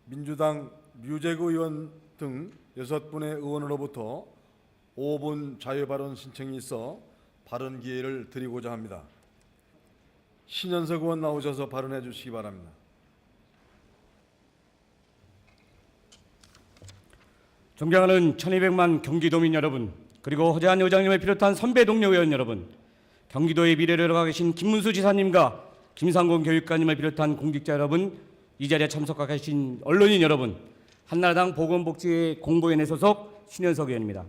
민주당 류재구 의원 등 6분의 의원으로부터 5분 자유발언 신청이 있어 발언 기회를 드리고자 합니다. 신현석 의원 나오셔서 발언해 주시기 바랍니다. 존경하는 1200만 경기도민 여러분, 그리고 허재한 의장님을 비롯한 선배 동료 의원 여러분, 경기도의 미래를 열어가 계신 김문수 지사님과 김상곤 교육관님을 비롯한 공직자 여러분, 이 자리에 참석하고 계신 언론인 여러분, 한나라당 보건복지 공보위원회 소속 신현석 의원입니다.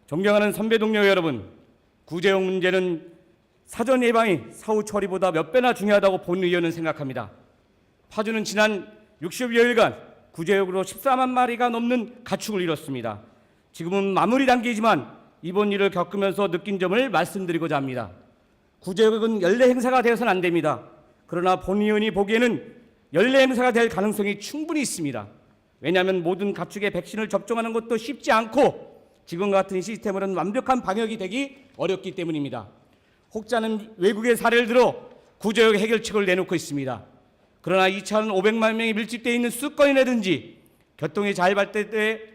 존경하는 선배 동료 여러분, 구제역 문제는 사전 예방이 사후 처리보다 몇 배나 중요하다고 본 의원은 생각합니다. 파주는 지난 60여일간 구제역으로 14만 마리가 넘는 가축을 잃었습니다. 지금은 마무리 단계이지만 이번 일을 겪으면서 느낀 점을 말씀드리고자 합니다. 구제역은 연례 행사가 되어서는 안 됩니다. 그러나 본 의원이 보기에는 연례 행사가 될 가능성이 충분히 있습니다. 왜냐하면 모든 가축의 백신을 접종하는 것도 쉽지 않고 지금 같은 시스템으로는 완벽한 방역이 되기 어렵기 때문입니다. 혹자는 외국의 사례를 들어 구제역 해결책을 내놓고 있습니다. 그러나 2,500만 명이 밀집되어 있는 수도권이라든지 교통이 잘 발달돼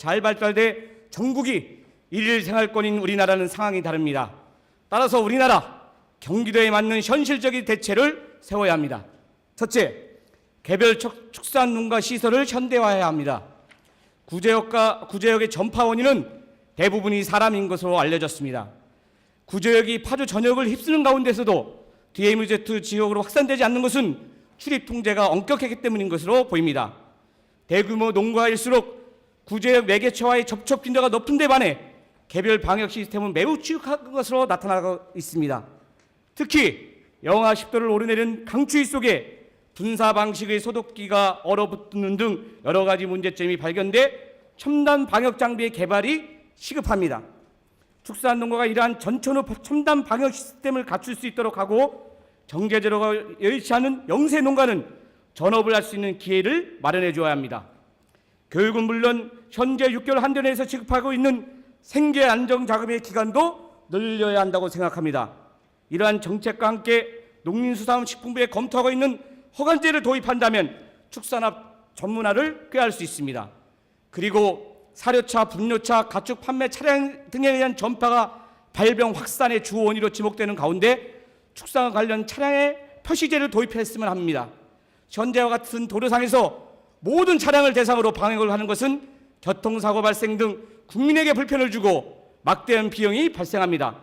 전국이 일일 생활권인 우리나라는 상황이 다릅니다. 따라서 우리나라 경기도에 맞는 현실적인 대책을 세워야 합니다. 첫째, 개별 축산농가 시설을 현대화해야 합니다. 구제역의 전파 원인은 대부분이 사람인 것으로 알려졌습니다. 구제역이 파주 전역을 휩쓰는 가운데서도 DMZ 지역으로 확산되지 않는 것은 출입 통제가 엄격했기 때문인 것으로 보입니다. 대규모 농가일수록 구제역 매개체와의 접촉 빈도가 높은 데 반해 개별 방역 시스템은 매우 취약한 것으로 나타나고 있습니다. 특히 영하 10도를 오르내리는 강추위 속에 분사 방식의 소독기가 얼어붙는 등 여러 가지 문제점이 발견돼 첨단 방역 장비의 개발이 시급합니다. 축산농가가 이러한 전천후 첨단 방역 시스템을 갖출 수 있도록 하고 정제제로가 여의치 않은 영세 농가는 전업을 할 수 있는 기회를 마련해 줘야 합니다. 교육은 물론 현재 6개월 한도 내에서 지급하고 있는 생계 안정 자금의 기간도 늘려야 한다고 생각합니다. 이러한 정책과 함께 농林수산식품부에 검토하고 있는 허가제를 도입한다면 축산업 전문화를 꾀할 수 있습니다. 그리고 사료차, 분뇨차, 가축 판매 차량 등에 의한 전파가 발병 확산의 주 원인으로 지목되는 가운데 축산 관련 차량에 표시제를 도입했으면 합니다. 현재와 같은 도로상에서 모든 차량을 대상으로 방역을 하는 것은 교통사고 발생 등 국민에게 불편을 주고 막대한 비용이 발생합니다.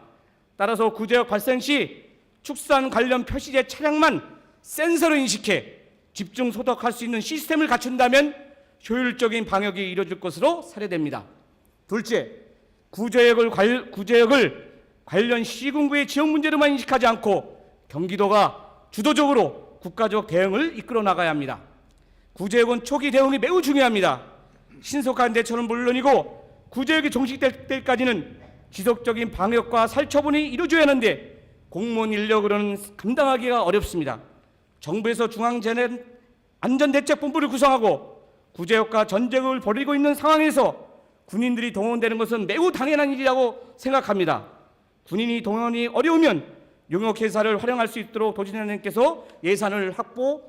따라서 구제역 발생 시 축산 관련 표시제 차량만 센서로 인식해 집중 소독할 수 있는 시스템을 갖춘다면 효율적인 방역이 이루어질 것으로 사례됩니다. 둘째, 구제역을 관련 시군구의 지역 문제로만 인식하지 않고 경기도가 주도적으로 국가적 대응을 이끌어 나가야 합니다. 구제역은 초기 대응이 매우 중요합니다. 신속한 대처는 물론이고 구제역이 종식될 때까지는 지속적인 방역과 살처분이 이루어져야 하는데 공무원 인력으로는 감당하기가 어렵습니다. 정부에서 중앙재난안전대책본부를 구성하고 구제역과 전쟁을 벌이고 있는 상황에서 군인들이 동원되는 것은 매우 당연한 일이라고 생각합니다. 군인이 동원이 어려우면 용역회사를 활용할 수 있도록 도지사님께서 예산을 확보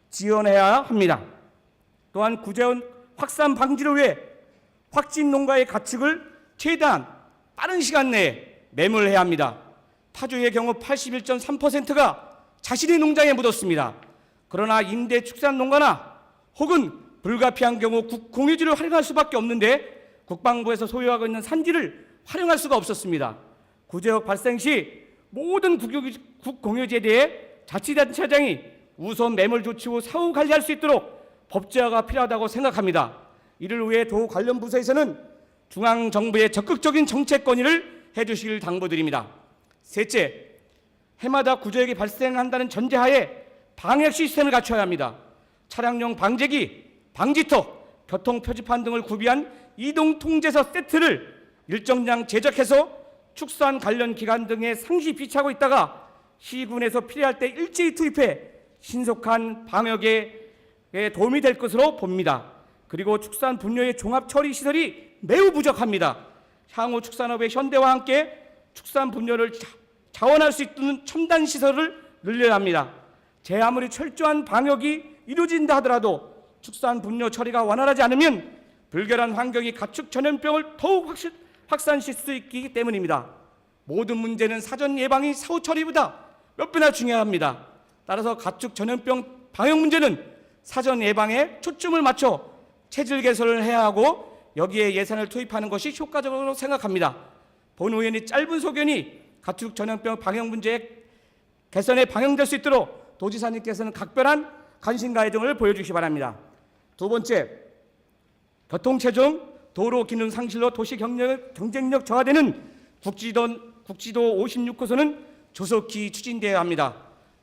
지원해야 합니다. 또한 구제역 확산 방지를 위해 확진 농가의 가축을 최대한 빠른 시간 내에 매몰해야 합니다. 파주의 경우 81.3%가 자신의 농장에 묻었습니다. 그러나 임대 축산 농가나 혹은 불가피한 경우 국공유지를 활용할 수밖에 없는데 국방부에서 소유하고 있는 산지를 활용할 수가 없었습니다. 구제역 발생 시 모든 국공유지에 대해 자치단체장이 우선 매몰 조치 후 사후 관리할 수 있도록 법제화가 필요하다고 생각합니다. 이를 위해 도 관련 부서에서는 중앙정부의 적극적인 정책 건의를 해주시길 당부드립니다. 셋째, 해마다 구제역이 발생한다는 전제하에 방역 시스템을 갖춰야 합니다. 차량용 방제기, 방지턱, 교통표지판 등을 구비한 이동통제서 세트를 일정량 제작해서 축산 관련 기관 등에 상시 비치하고 있다가 시군에서 필요할 때 일제히 투입해 신속한 방역에 도움이 될 것으로 봅니다. 그리고 축산 분뇨의 종합 처리 시설이 매우 부족합니다. 향후 축산업의 현대화와 함께 축산 분뇨를 자원할 수 있는 첨단 시설을 늘려야 합니다. 제 아무리 철저한 방역이 이루어진다 하더라도 축산 분뇨 처리가 원활하지 않으면 불결한 환경이 가축 전염병을 더욱 확산시킬 수 있기 때문입니다. 모든 문제는 사전 예방이 사후 처리보다 몇 배나 중요합니다. 따라서 가축 전염병 방역 문제는 사전 예방에 초점을 맞춰 체질 개선을 해야 하고 여기에 예산을 투입하는 것이 효과적으로 생각합니다. 본 의원이 짧은 소견이 가축 전염병 방역 문제 개선에 방영될 수 있도록 도지사님께서는 각별한 관심과 애정을 보여주시기 바랍니다. 두 번째, 교통체증, 도로 기능 상실로 도시 경쟁력 저하되는 국지도 56호선은 조속히 추진되어야 합니다.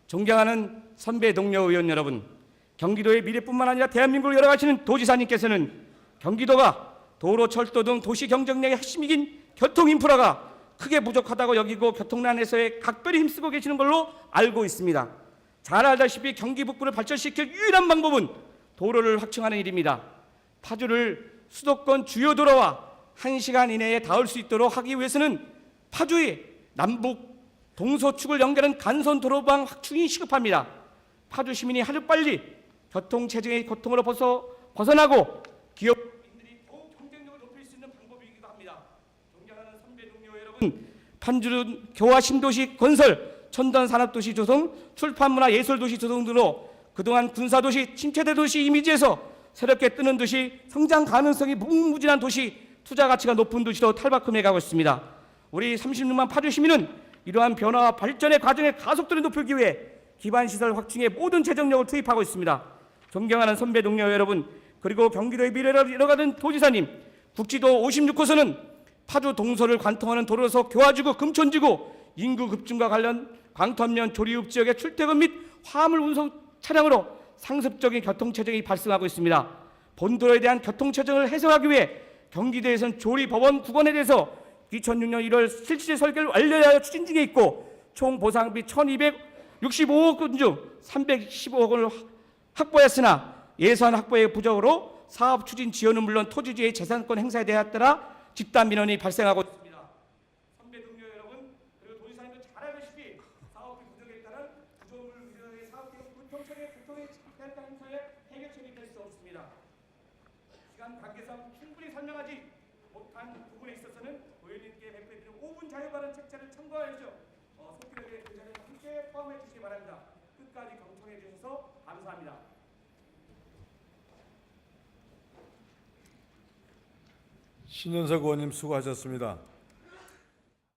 존경하는 선배 동료 의원 여러분, 경기도의 미래뿐만 아니라 대한민국을 열어가시는 도지사님께서는 경기도가 도로, 철도 등 도시 경쟁력의 핵심이긴 교통 인프라가 크게 부족하다고 여기고 교통난에서의 각별히 힘쓰고 계시는 걸로 알고 있습니다. 잘 알다시피 경기 북부를 발전시킬 유일한 방법은 도로를 확충하는 일입니다. 파주를 수도권 주요 도로와 1시간 이내에 닿을 수 있도록 하기 위해서는 파주의 남북 동서축을 연결하는 간선 도로망 확충이 시급합니다. 파주 시민이 하루빨리 교통체증의 고통으로 벗어나고 기업인들이 더욱 경쟁력을 높일 수 있는 방법이기도 합니다. 존경하는 선배 동료 여러분, 판주는 교화 신도시 건설, 첨단 산업도시 조성, 출판문화 예술도시 조성 등으로 그동안 군사도시, 침체대 도시 이미지에서 새롭게 뜨는 도시, 성장 가능성이 무궁무진한 도시, 투자 가치가 높은 도시로 탈바꿈해 가고 있습니다. 우리 36만 파주 시민은 이러한 변화와 발전의 과정의 가속도를 높이기 위해 기반시설 확충에 모든 재정력을 투입하고 있습니다. 존경하는 선배 동료 여러분, 그리고 경기도의 미래를 이뤄가는 도지사님, 국지도 56호선은 파주 동서를 관통하는 도로로서 교화지구, 금촌지구, 인구 급증과 관련 광탄면 조리읍 지역의 출퇴근 및 화물 운송 차량으로 상습적인 교통체증이 발생하고 있습니다. 본도로에 대한 교통체증을 해소하기 위해 경기도에서는 조리법원 구건에 대해서 2006년 1월 실질 설계를 완료하여 추진 중에 있고 총 보상비 1,265억 원 중 315억 원을 확보했으나 예산 확보의 부족으로 사업 추진 지원은 물론 토지주의 재산권 행사에 따라 집단 민원이 발생하고 있습니다. 선배 동료 여러분, 그리고 도지사님도 잘 알다시피 사업비 부족에 따른 구조물 위원회 사업계획 불평등의 교통의 집단 행사에 해결책이 될 수 없습니다. 시간 관계상 충분히 설명하지 못한 부분에 있어서는 의원님께 발표해드린 5분 자유 발언 책자를 첨부하여서 속기록에 그 자리에 함께 포함해 주시기 바랍니다. 끝까지 경청해 주셔서 감사합니다. 신현석 의원님 수고하셨습니다.